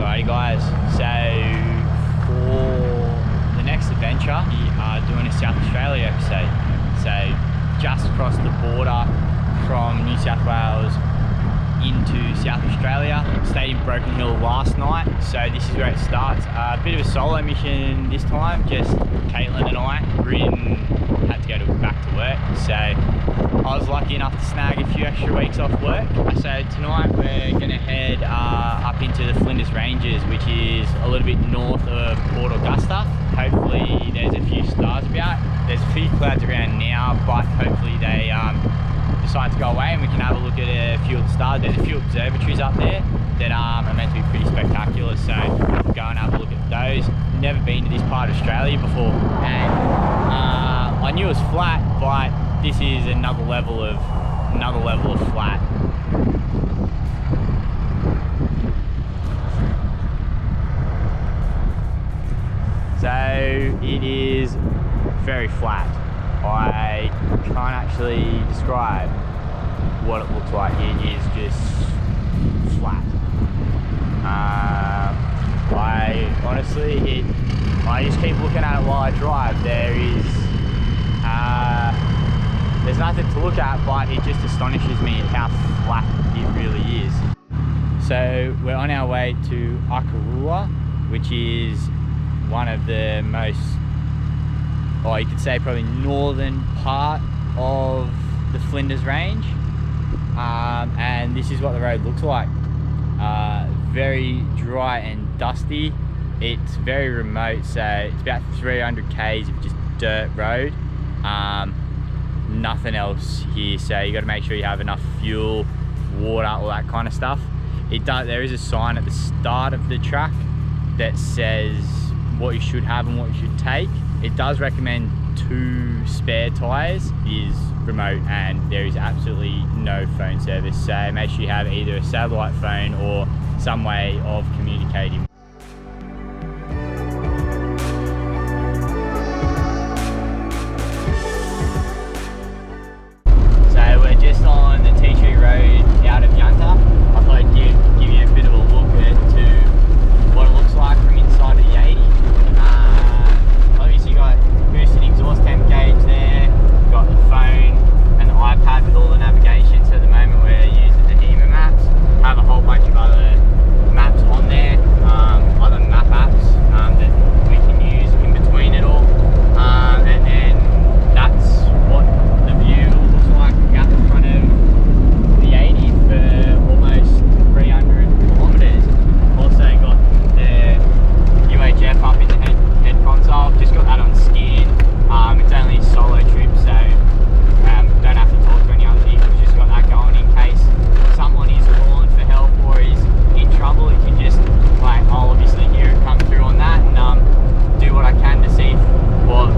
Alrighty guys, so for the next adventure we are doing a South Australia episode. So just across the border from New South Wales into South Australia. Stayed in Broken Hill last night, so this is where it starts. A bit of a solo mission this time, just Caitlin and I. Bryn had to go back to work, so I was lucky enough to snag a few extra weeks off work. So tonight we're going to head up into the Flinders Ranges, which is a little bit north of Port Augusta. Hopefully there's a few stars about. There's a few clouds around now, but hopefully they decide to go away and we can have a look at a few of the stars. There's a few observatories up there that are meant to be pretty spectacular, so we'll go and have a look at those. Never been to this part of Australia before, and I knew it was flat, but this is another level of flat. So it is very flat. I can't actually describe what it looks like. It is just flat. I just keep looking at it while I drive. There's nothing to look at, but it just astonishes me at how flat it really is. So we're on our way to Akarua, which is one of the most, you could say probably northern part of the Flinders Range, and this is what the road looks like. Very dry and dusty. It's very remote, so it's about 300 k's of just dirt road. Nothing else here, so you got to make sure you have enough fuel, water, all that kind of stuff. There is a sign at the start of the track that says what you should have and what you should take. It does recommend 2 spare tyres. It is remote and there is absolutely no phone service, so make sure you have either a satellite phone or some way of communicating. So we're just on the Tea Tree Road out of Yunta. I thought I'd give you a bit of a look to what it looks like from inside of the 80. Obviously got boosted exhaust temp gauge there, got the phone and the iPad with all the navigation. So at the moment we're using the HEMA maps. Have a whole bunch of other maps on there, other map apps that we can use in between it all. And then that's what the view looks like out the front of the 80 for almost 300 kilometres. Also got the UHF up in the head console. Just got that on scan. It's only a solo trip, so don't have to talk to any other vehicles. Just got that going in case someone is calling for help or is in trouble. You can just, I'll obviously hear it come through on that and do what I can to see or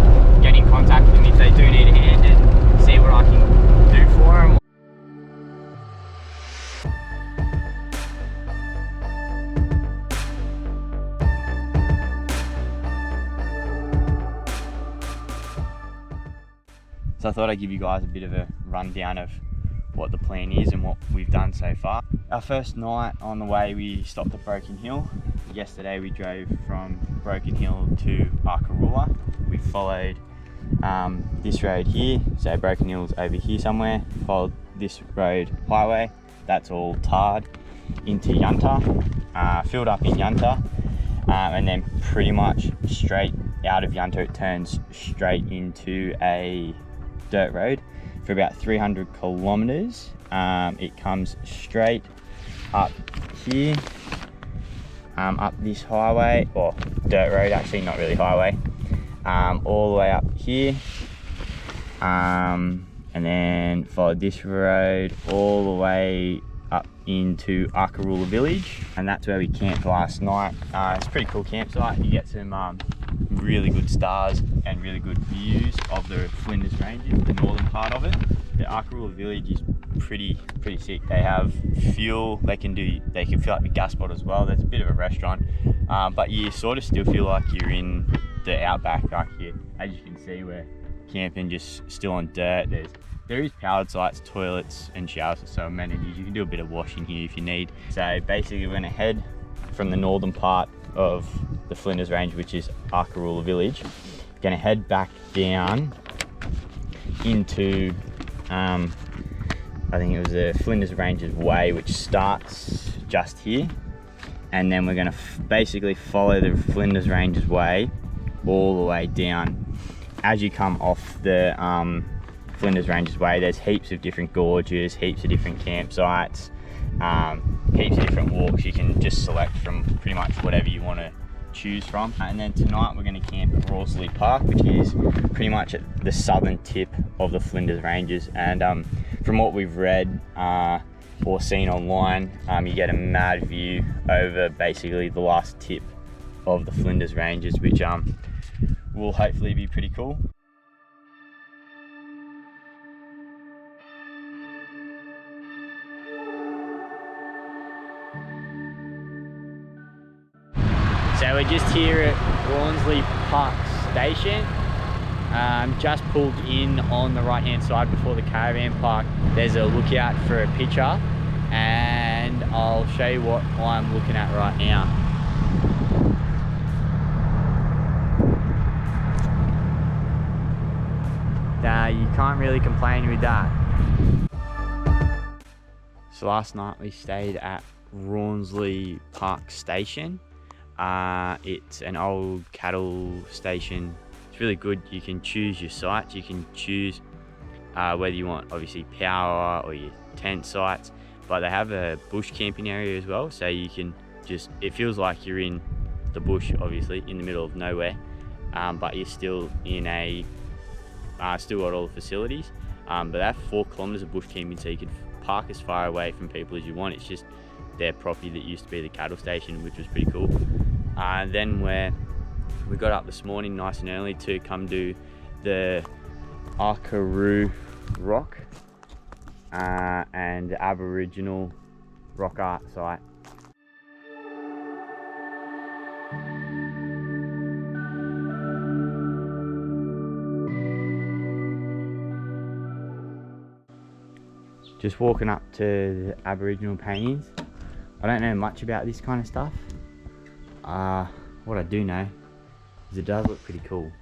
get in contact with them if they do need a hand and see what I can do for them. So I thought I'd give you guys a bit of a rundown of what the plan is and what we've done so far. Our first night on the way, we stopped at Broken Hill. Yesterday we drove from Broken Hill to Akarua. We followed this road here, so Broken Hill's over here somewhere. Followed this road highway, that's all tarred, into Yunta, filled up in Yunta, and then pretty much straight out of Yunta it turns straight into a dirt road for about 300 kilometers. It comes straight up here, up this highway, or dirt road actually, not really highway, all the way up here, and then follow this road all the way up into Akarula village, and that's where we camped last night. It's a pretty cool campsite. You get some really good stars and really good views of the Flinders Ranges, the northern part of it. The Akarula village is pretty sick. They have fuel, they can fill up your gas bottle as well. There's a bit of a restaurant, but you sort of still feel like you're in the outback. Like here, as you can see, we're camping just still on dirt. There is powered sites, toilets and showers, so amenities. You can do a bit of washing here if you need. So basically we're going to head from the northern part of the Flinders Range, which is Arkaroola village. Gonna head back down into, I think it was the Flinders Ranges Way, which starts just here. And then we're gonna basically follow the Flinders Ranges Way all the way down. As you come off the Flinders Ranges Way, there's heaps of different gorges, heaps of different campsites, heaps of different walks. You can just select from pretty much whatever you want to choose from. And then tonight we're going to camp at Rawsley Park, which is pretty much at the southern tip of the Flinders Ranges. And from what we've read or seen online, you get a mad view over basically the last tip of the Flinders Ranges, which will hopefully be pretty cool. So we're just here at Rawsley Park Station. Just pulled in on the right hand side before the caravan park. There's a lookout for a picture, and I'll show you what I'm looking at right now. You can't really complain with that. So last night we stayed at Rawsley Park Station. It's an old cattle station. It's really good. You can choose your sites. You can choose whether you want obviously power or your tent sites, but they have a bush camping area as well, so you can just, it feels like you're in the bush, obviously in the middle of nowhere, but you're still in a still got all the facilities, but they have 4 kilometers of bush camping, so you could park as far away from people as you want. It's just their property that used to be the cattle station, which was pretty cool. Then we got up this morning nice and early to come do the Arkaroo Rock and the Aboriginal rock art site. Just walking up to the Aboriginal paintings. I don't know much about this kind of stuff. What I do know is it does look pretty cool.